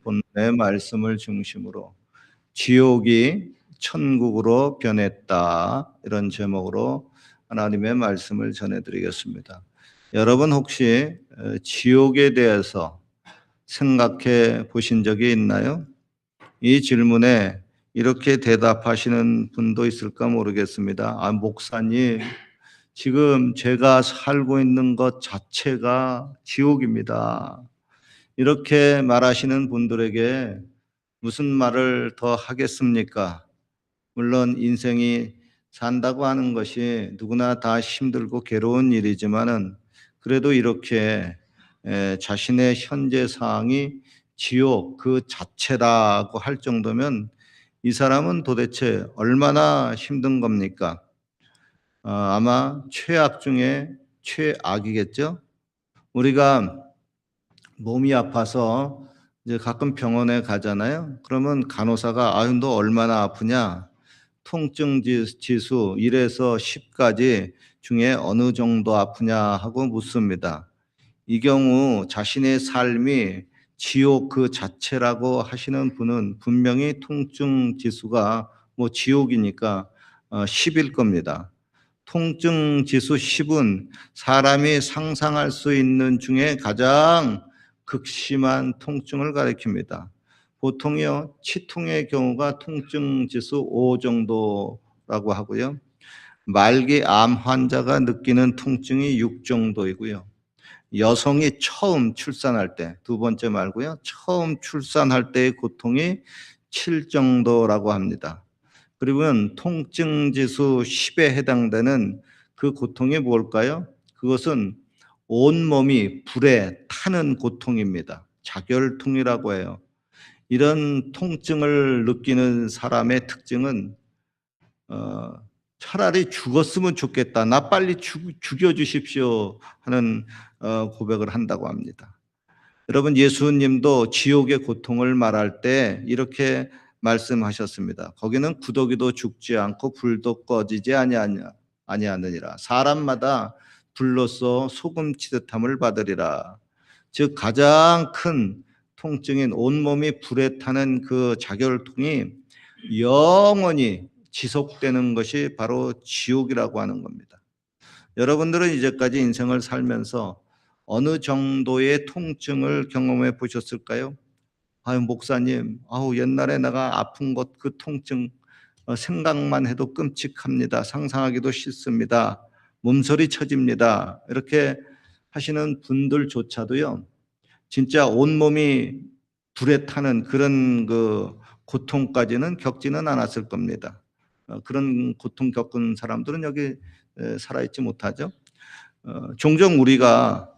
본문의 말씀을 중심으로 지옥이 천국으로 변했다, 이런 제목으로 하나님의 말씀을 전해드리겠습니다. 여러분 혹시 지옥에 대해서 생각해 보신 적이 있나요? 이 질문에 이렇게 대답하시는 분도 있을까 모르겠습니다. 목사님, 지금 제가 살고 있는 것 자체가 지옥입니다. 이렇게 말하시는 분들에게 무슨 말을 더 하겠습니까? 물론 인생이 산다고 하는 것이 누구나 다 힘들고 괴로운 일이지만은 그래도 이렇게 자신의 현재 상황이 지옥 그 자체라고 할 정도면 이 사람은 도대체 얼마나 힘든 겁니까? 아마 최악 중에 최악이겠죠? 우리가 몸이 아파서 이제 가끔 병원에 가잖아요. 그러면 간호사가 아유 너 얼마나 아프냐? 통증 지수 1에서 10까지 중에 어느 정도 아프냐 하고 묻습니다. 이 경우 자신의 삶이 지옥 그 자체라고 하시는 분은 분명히 통증 지수가 뭐 지옥이니까 10일 겁니다. 통증 지수 10은 사람이 상상할 수 있는 중에 가장 극심한 통증을 가리킵니다. 보통요, 치통의 경우가 통증 지수 5 정도라고 하고요. 말기 암 환자가 느끼는 통증이 6 정도이고요. 여성이 처음 출산할 때, 두 번째 말고요. 처음 출산할 때의 고통이 7 정도라고 합니다. 그리고는 통증 지수 10에 해당되는 그 고통이 뭘까요? 그것은 온몸이 불에 타는 고통입니다. 자결통이라고 해요. 이런 통증을 느끼는 사람의 특징은 차라리 죽었으면 좋겠다. 나 빨리 죽여주십시오 하는 고백을 한다고 합니다. 여러분, 예수님도 지옥의 고통을 말할 때 이렇게 말씀하셨습니다. 거기는 구더기도 죽지 않고 불도 꺼지지 아니하느니라. 사람마다 불로써 소금 치듯함을 받으리라. 즉 가장 큰 통증인 온몸이 불에 타는 그 자결통이 영원히 지속되는 것이 바로 지옥이라고 하는 겁니다. 여러분들은 이제까지 인생을 살면서 어느 정도의 통증을 경험해 보셨을까요? 아유, 목사님, 옛날에 내가 아픈 것 그 통증 생각만 해도 끔찍합니다. 상상하기도 싫습니다. 몸서리 쳐집니다. 이렇게 하시는 분들조차도요, 진짜 온몸이 불에 타는 그런 그 고통까지는 겪지는 않았을 겁니다. 그런 고통 겪은 사람들은 여기 살아있지 못하죠. 종종 우리가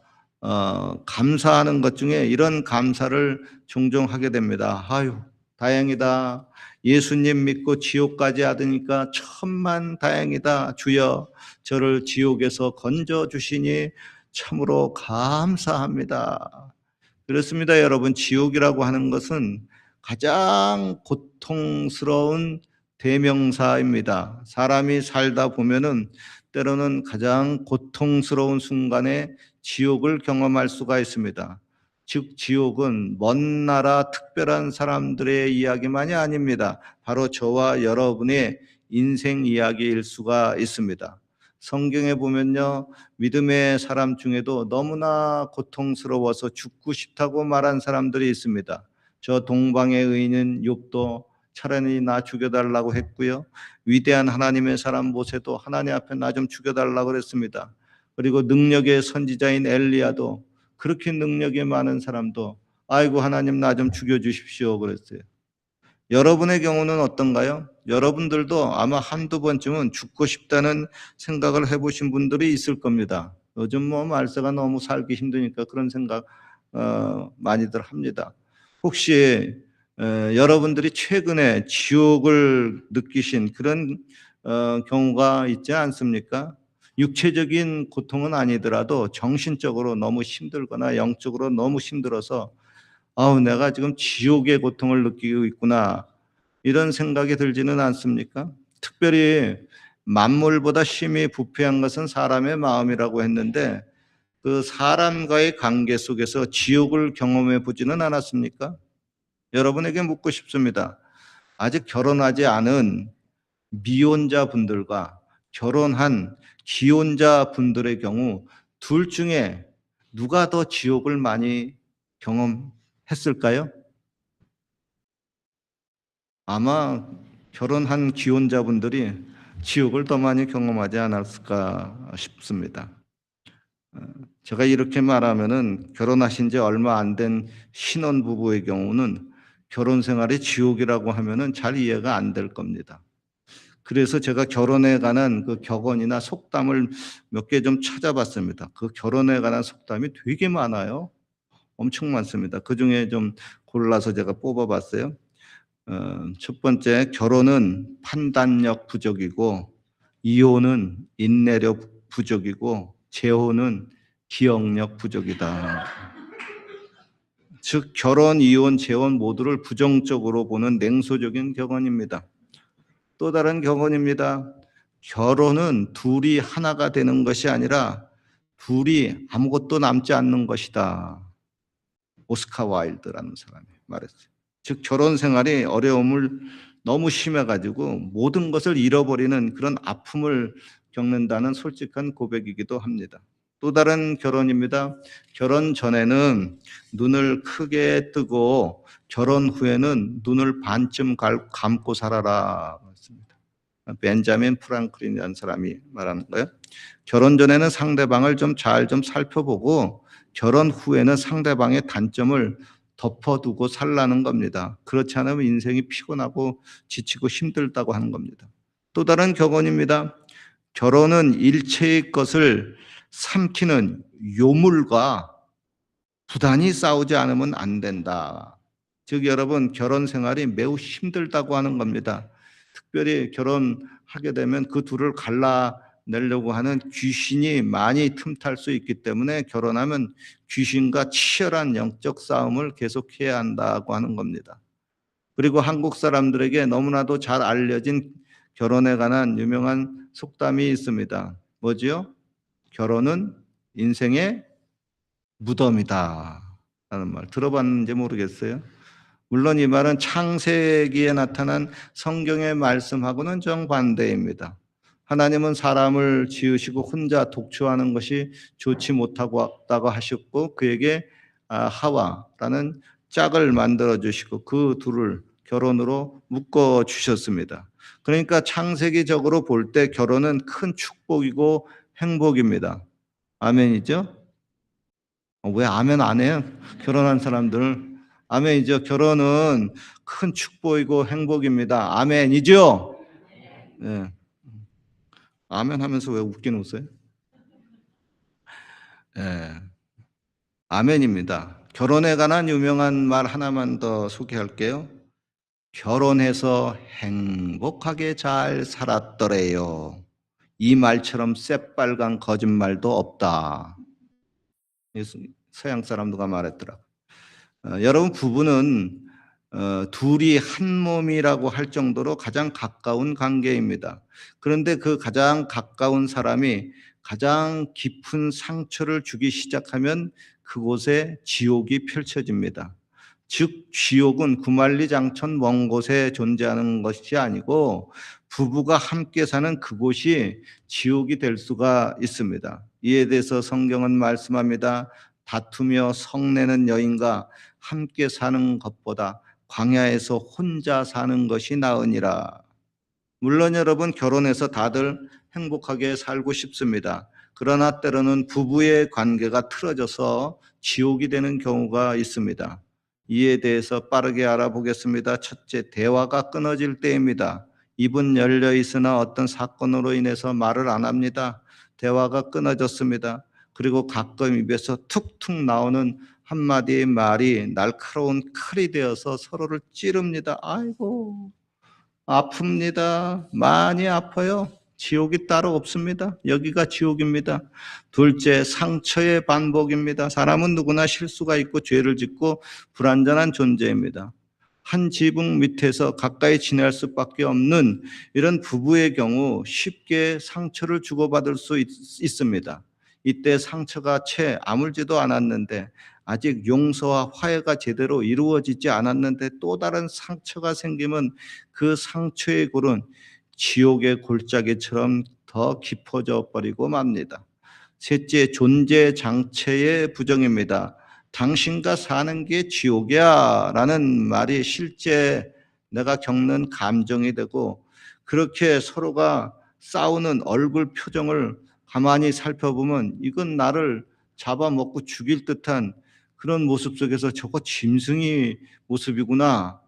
감사하는 것 중에 이런 감사를 종종 하게 됩니다. 아유, 다행이다. 예수님 믿고 지옥 가지 않으니까 천만 다행이다. 주여 저를 지옥에서 건져 주시니 참으로 감사합니다. 그렇습니다, 여러분. 지옥이라고 하는 것은 가장 고통스러운 대명사입니다. 사람이 살다 보면은 때로는 가장 고통스러운 순간에 지옥을 경험할 수가 있습니다. 즉 지옥은 먼 나라 특별한 사람들의 이야기만이 아닙니다. 바로 저와 여러분의 인생 이야기일 수가 있습니다. 성경에 보면요, 믿음의 사람 중에도 너무나 고통스러워서 죽고 싶다고 말한 사람들이 있습니다. 저 동방의 의인인 욥도 차라리 나 죽여달라고 했고요. 위대한 하나님의 사람 모세도 하나님 앞에 나 좀 죽여달라고 그랬습니다. 그리고 능력의 선지자인 엘리야도, 그렇게 능력이 많은 사람도 아이고 하나님 나 좀 죽여주십시오 그랬어요. 여러분의 경우는 어떤가요? 여러분들도 아마 한두 번쯤은 죽고 싶다는 생각을 해보신 분들이 있을 겁니다. 요즘 뭐 말세가 너무 살기 힘드니까 그런 생각 많이들 합니다. 혹시 여러분들이 최근에 지옥을 느끼신 그런 경우가 있지 않습니까? 육체적인 고통은 아니더라도 정신적으로 너무 힘들거나 영적으로 너무 힘들어서 내가 지금 지옥의 고통을 느끼고 있구나, 이런 생각이 들지는 않습니까? 특별히 만물보다 심히 부패한 것은 사람의 마음이라고 했는데 그 사람과의 관계 속에서 지옥을 경험해 보지는 않았습니까? 여러분에게 묻고 싶습니다. 아직 결혼하지 않은 미혼자 분들과 결혼한 기혼자 분들의 경우 둘 중에 누가 더 지옥을 많이 경험했을까요? 아마 결혼한 기혼자분들이 지옥을 더 많이 경험하지 않았을까 싶습니다. 제가 이렇게 말하면은 결혼하신 지 얼마 안 된 신혼부부의 경우는 결혼 생활이 지옥이라고 하면은 잘 이해가 안 될 겁니다. 그래서 제가 결혼에 관한 그 격언이나 속담을 몇 개 좀 찾아봤습니다. 그 결혼에 관한 속담이 되게 많아요. 엄청 많습니다. 그중에 좀 골라서 제가 뽑아봤어요. 첫 번째, 결혼은 판단력 부족이고, 이혼은 인내력 부족이고, 재혼은 기억력 부족이다. 즉, 결혼, 이혼, 재혼 모두를 부정적으로 보는 냉소적인 격언입니다. 또 다른 격언입니다. 결혼은 둘이 하나가 되는 것이 아니라 둘이 아무것도 남지 않는 것이다. 오스카 와일드라는 사람이 말했어요. 즉 결혼 생활이 어려움을 너무 심해가지고 모든 것을 잃어버리는 그런 아픔을 겪는다는 솔직한 고백이기도 합니다. 또 다른 결혼입니다. 결혼 전에는 눈을 크게 뜨고 결혼 후에는 눈을 반쯤 감고 살아라. 벤자민 프랑클린이라는 사람이 말하는 거예요. 결혼 전에는 상대방을 좀 잘 살펴보고 결혼 후에는 상대방의 단점을 덮어두고 살라는 겁니다. 그렇지 않으면 인생이 피곤하고 지치고 힘들다고 하는 겁니다. 또 다른 격언입니다. 결혼은 일체의 것을 삼키는 요물과 부단히 싸우지 않으면 안 된다. 즉 여러분 결혼 생활이 매우 힘들다고 하는 겁니다. 특별히 결혼하게 되면 그 둘을 갈라내려고 하는 귀신이 많이 틈탈 수 있기 때문에 결혼하면 귀신과 치열한 영적 싸움을 계속해야 한다고 하는 겁니다. 그리고 한국 사람들에게 너무나도 잘 알려진 결혼에 관한 유명한 속담이 있습니다. 뭐지요? 결혼은 인생의 무덤이다 라는 말 들어봤는지 모르겠어요. 물론 이 말은 창세기에 나타난 성경의 말씀하고는 정반대입니다. 하나님은 사람을 지으시고 혼자 독초하는 것이 좋지 못하다고 하셨고 그에게 하와라는 짝을 만들어 주시고 그 둘을 결혼으로 묶어 주셨습니다. 그러니까 창세기적으로 볼 때 결혼은 큰 축복이고 행복입니다. 아멘이죠? 왜 아멘 안 해요? 결혼한 사람들. 아멘이죠. 결혼은 큰 축복이고 행복입니다. 아멘이죠? 네. 아멘 하면서 왜 웃긴 웃어요? 네. 아멘입니다. 결혼에 관한 유명한 말 하나만 더 소개할게요. 결혼해서 행복하게 잘 살았더래요. 이 말처럼 새빨간 거짓말도 없다. 서양 사람들과 말했더라. 여러분 부부는 둘이 한 몸이라고 할 정도로 가장 가까운 관계입니다. 그런데 그 가장 가까운 사람이 가장 깊은 상처를 주기 시작하면 그곳에 지옥이 펼쳐집니다. 즉 지옥은 구만리장천 먼 곳에 존재하는 것이 아니고 부부가 함께 사는 그곳이 지옥이 될 수가 있습니다. 이에 대해서 성경은 말씀합니다. 다투며 성내는 여인과 함께 사는 것보다 광야에서 혼자 사는 것이 나으니라. 물론 여러분 결혼해서 다들 행복하게 살고 싶습니다. 그러나 때로는 부부의 관계가 틀어져서 지옥이 되는 경우가 있습니다. 이에 대해서 빠르게 알아보겠습니다. 첫째, 대화가 끊어질 때입니다. 입은 열려 있으나 어떤 사건으로 인해서 말을 안 합니다. 대화가 끊어졌습니다. 그리고 가끔 입에서 툭툭 나오는 한마디의 말이 날카로운 칼이 되어서 서로를 찌릅니다. 아이고, 아픕니다. 많이 아파요. 지옥이 따로 없습니다. 여기가 지옥입니다. 둘째, 상처의 반복입니다. 사람은 누구나 실수가 있고 죄를 짓고 불완전한 존재입니다. 한 지붕 밑에서 가까이 지낼 수밖에 없는 이런 부부의 경우 쉽게 상처를 주고받을 수 있습니다. 이때 상처가 채 아물지도 않았는데, 아직 용서와 화해가 제대로 이루어지지 않았는데 또 다른 상처가 생기면 그 상처의 골은 지옥의 골짜기처럼 더 깊어져 버리고 맙니다. 셋째, 존재 장치의 부정입니다. 당신과 사는 게 지옥이야 라는 말이 실제 내가 겪는 감정이 되고, 그렇게 서로가 싸우는 얼굴 표정을 가만히 살펴보면 이건 나를 잡아먹고 죽일 듯한 그런 모습 속에서 저거 짐승이 모습이구나.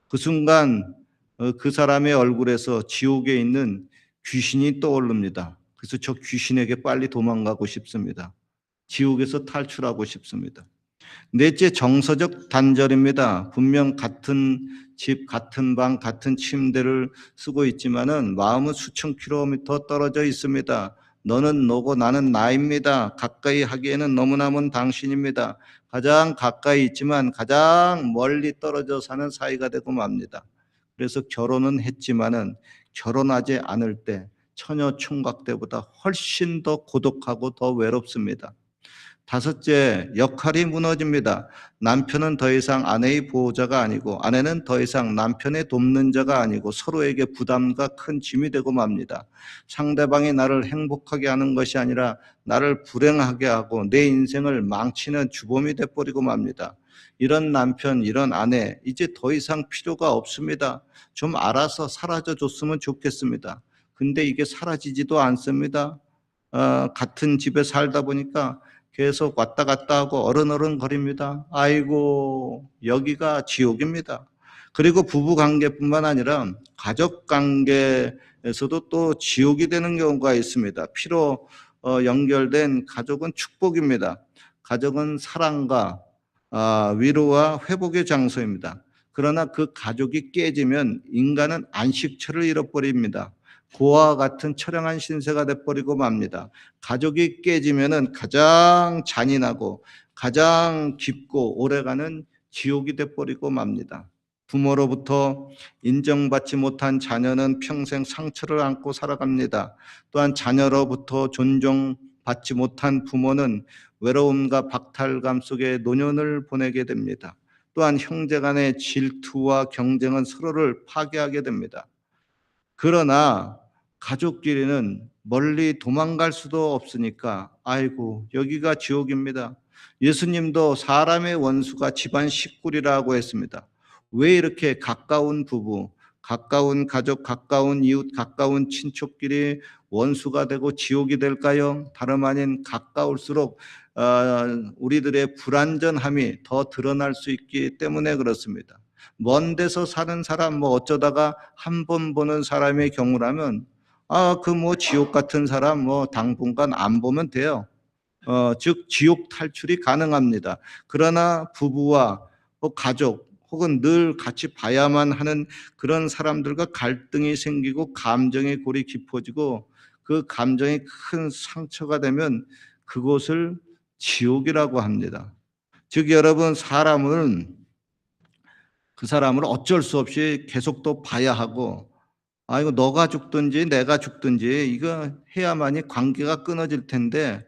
그 순간 그 사람의 얼굴에서 지옥에 있는 귀신이 떠오릅니다. 그래서 저 귀신에게 빨리 도망가고 싶습니다. 지옥에서 탈출하고 싶습니다. 넷째, 정서적 단절입니다. 분명 같은 집, 같은 방, 같은 침대를 쓰고 있지만은 마음은 수천 킬로미터 떨어져 있습니다. 너는 너고 나는 나입니다. 가까이 하기에는 너무나 먼 당신입니다. 가장 가까이 있지만 가장 멀리 떨어져 사는 사이가 되고 맙니다. 그래서 결혼은 했지만은 결혼하지 않을 때 처녀 총각 때보다 훨씬 더 고독하고 더 외롭습니다. 다섯째, 역할이 무너집니다. 남편은 더 이상 아내의 보호자가 아니고, 아내는 더 이상 남편의 돕는 자가 아니고 서로에게 부담과 큰 짐이 되고 맙니다. 상대방이 나를 행복하게 하는 것이 아니라 나를 불행하게 하고 내 인생을 망치는 주범이 돼버리고 맙니다. 이런 남편, 이런 아내 이제 더 이상 필요가 없습니다. 좀 알아서 사라져 줬으면 좋겠습니다. 근데 이게 사라지지도 않습니다. 같은 집에 살다 보니까 계속 왔다 갔다 하고 어른어른거립니다. 아이고, 여기가 지옥입니다. 그리고 부부 관계뿐만 아니라 가족 관계에서도 또 지옥이 되는 경우가 있습니다. 피로 연결된 가족은 축복입니다. 가족은 사랑과 위로와 회복의 장소입니다. 그러나 그 가족이 깨지면 인간은 안식처를 잃어버립니다. 고아와 같은 처량한 신세가 돼버리고 맙니다. 가족이 깨지면은 가장 잔인하고 가장 깊고 오래가는 지옥이 돼버리고 맙니다. 부모로부터 인정받지 못한 자녀는 평생 상처를 안고 살아갑니다. 또한 자녀로부터 존중받지 못한 부모는 외로움과 박탈감 속에 노년을 보내게 됩니다. 또한 형제 간의 질투와 경쟁은 서로를 파괴하게 됩니다. 그러나 가족끼리는 멀리 도망갈 수도 없으니까 아이고, 여기가 지옥입니다. 예수님도 사람의 원수가 집안 식구리라고 했습니다. 왜 이렇게 가까운 부부, 가까운 가족, 가까운 이웃, 가까운 친척끼리 원수가 되고 지옥이 될까요? 다름 아닌 가까울수록 우리들의 불완전함이 더 드러날 수 있기 때문에 그렇습니다. 먼 데서 사는 사람, 어쩌다가 한 번 보는 사람의 경우라면 그 지옥 같은 사람 당분간 안 보면 돼요. 즉 지옥 탈출이 가능합니다. 그러나 부부와 가족 혹은 늘 같이 봐야만 하는 그런 사람들과 갈등이 생기고 감정의 골이 깊어지고 그 감정이 큰 상처가 되면 그곳을 지옥이라고 합니다. 즉 여러분, 그 사람을 어쩔 수 없이 계속 또 봐야 하고, 이거 너가 죽든지 내가 죽든지 이거 해야만이 관계가 끊어질 텐데,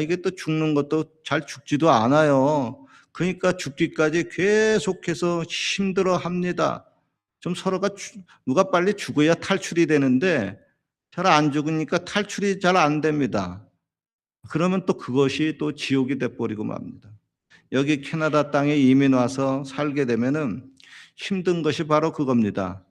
이게 또 죽는 것도 잘 죽지도 않아요. 그러니까 죽기까지 계속해서 힘들어 합니다. 좀 서로가 누가 빨리 죽어야 탈출이 되는데 잘 안 죽으니까 탈출이 잘 안 됩니다. 그러면 또 그것이 또 지옥이 돼버리고 맙니다. 여기 캐나다 땅에 이민 와서 살게 되면은 힘든 것이 바로 그겁니다.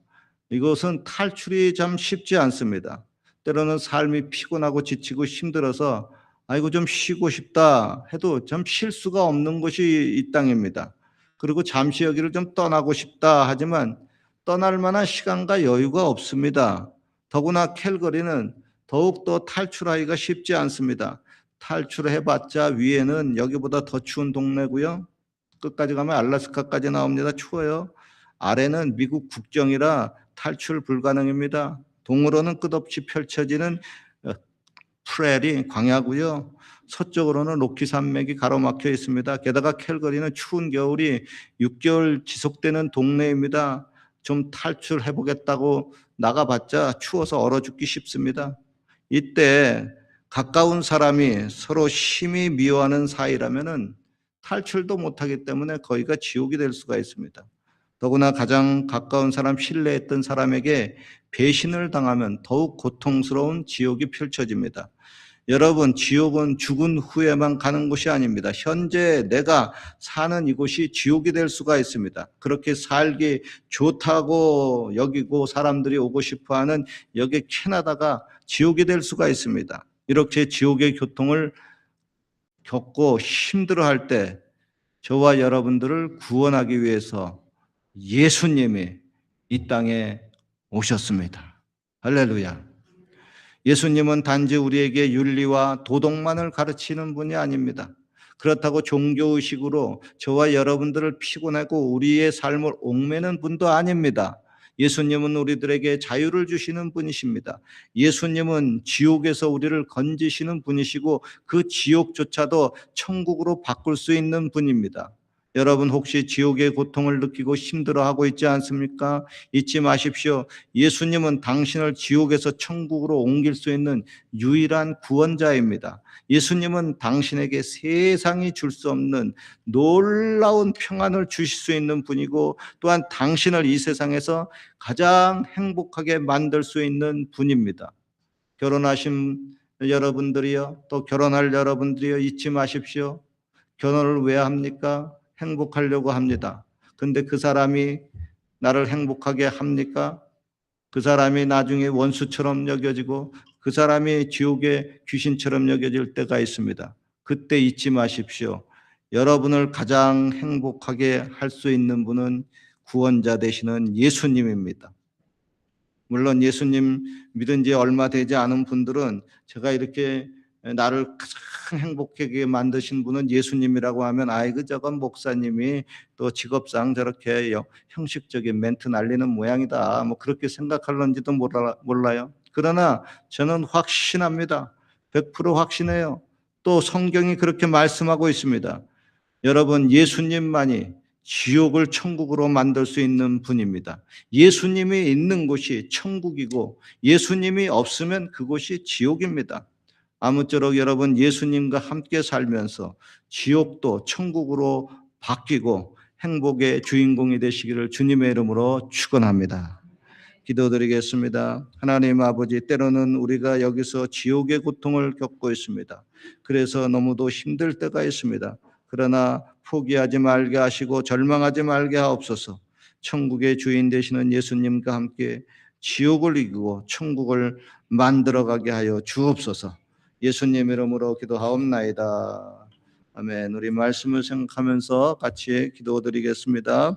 이것은 탈출이 참 쉽지 않습니다. 때로는 삶이 피곤하고 지치고 힘들어서 아이고 좀 쉬고 싶다 해도 참 쉴 수가 없는 곳이 이 땅입니다. 그리고 잠시 여기를 좀 떠나고 싶다 하지만 떠날 만한 시간과 여유가 없습니다. 더구나 캘거리는 더욱더 탈출하기가 쉽지 않습니다. 탈출해봤자 위에는 여기보다 더 추운 동네고요. 끝까지 가면 알래스카까지 나옵니다. 추워요. 아래는 미국 국경이라 탈출 불가능입니다. 동으로는 끝없이 펼쳐지는 프레리 광야고요. 서쪽으로는 로키 산맥이 가로막혀 있습니다. 게다가 캘거리는 추운 겨울이 6개월 지속되는 동네입니다. 좀 탈출해 보겠다고 나가봤자 추워서 얼어 죽기 쉽습니다. 이때 가까운 사람이 서로 심히 미워하는 사이라면은 탈출도 못하기 때문에 거기가 지옥이 될 수가 있습니다. 더구나 가장 가까운 사람, 신뢰했던 사람에게 배신을 당하면 더욱 고통스러운 지옥이 펼쳐집니다. 여러분, 지옥은 죽은 후에만 가는 곳이 아닙니다. 현재 내가 사는 이곳이 지옥이 될 수가 있습니다. 그렇게 살기 좋다고 여기고 사람들이 오고 싶어 하는 여기 캐나다가 지옥이 될 수가 있습니다. 이렇게 지옥의 고통을 겪고 힘들어할 때 저와 여러분들을 구원하기 위해서 예수님이 이 땅에 오셨습니다. 할렐루야. 예수님은 단지 우리에게 윤리와 도덕만을 가르치는 분이 아닙니다. 그렇다고 종교의식으로 저와 여러분들을 피곤하고 우리의 삶을 옥매는 분도 아닙니다. 예수님은 우리들에게 자유를 주시는 분이십니다. 예수님은 지옥에서 우리를 건지시는 분이시고 그 지옥조차도 천국으로 바꿀 수 있는 분입니다. 여러분 혹시 지옥의 고통을 느끼고 힘들어하고 있지 않습니까? 잊지 마십시오. 예수님은 당신을 지옥에서 천국으로 옮길 수 있는 유일한 구원자입니다. 예수님은 당신에게 세상이 줄 수 없는 놀라운 평안을 주실 수 있는 분이고 또한 당신을 이 세상에서 가장 행복하게 만들 수 있는 분입니다. 결혼하신 여러분들이요, 또 결혼할 여러분들이요, 잊지 마십시오. 결혼을 왜 합니까? 행복하려고 합니다. 근데 그 사람이 나를 행복하게 합니까? 그 사람이 나중에 원수처럼 여겨지고 그 사람이 지옥의 귀신처럼 여겨질 때가 있습니다. 그때 잊지 마십시오. 여러분을 가장 행복하게 할 수 있는 분은 구원자 되시는 예수님입니다. 물론 예수님 믿은 지 얼마 되지 않은 분들은 제가 이렇게 나를 가장 행복하게 만드신 분은 예수님이라고 하면 아이고 저건 목사님이 또 직업상 저렇게 형식적인 멘트 날리는 모양이다 뭐 그렇게 생각할런지도 몰라요. 그러나 저는 확신합니다. 100% 확신해요. 또 성경이 그렇게 말씀하고 있습니다. 여러분 예수님만이 지옥을 천국으로 만들 수 있는 분입니다. 예수님이 있는 곳이 천국이고 예수님이 없으면 그곳이 지옥입니다. 아무쪼록 여러분 예수님과 함께 살면서 지옥도 천국으로 바뀌고 행복의 주인공이 되시기를 주님의 이름으로 축원합니다. 기도드리겠습니다. 하나님 아버지, 때로는 우리가 여기서 지옥의 고통을 겪고 있습니다. 그래서 너무도 힘들 때가 있습니다. 그러나 포기하지 말게 하시고 절망하지 말게 하옵소서. 천국의 주인 되시는 예수님과 함께 지옥을 이기고 천국을 만들어가게 하여 주옵소서. 예수님 이름으로 기도하옵나이다. 아멘. 우리 말씀을 생각하면서 같이 기도드리겠습니다.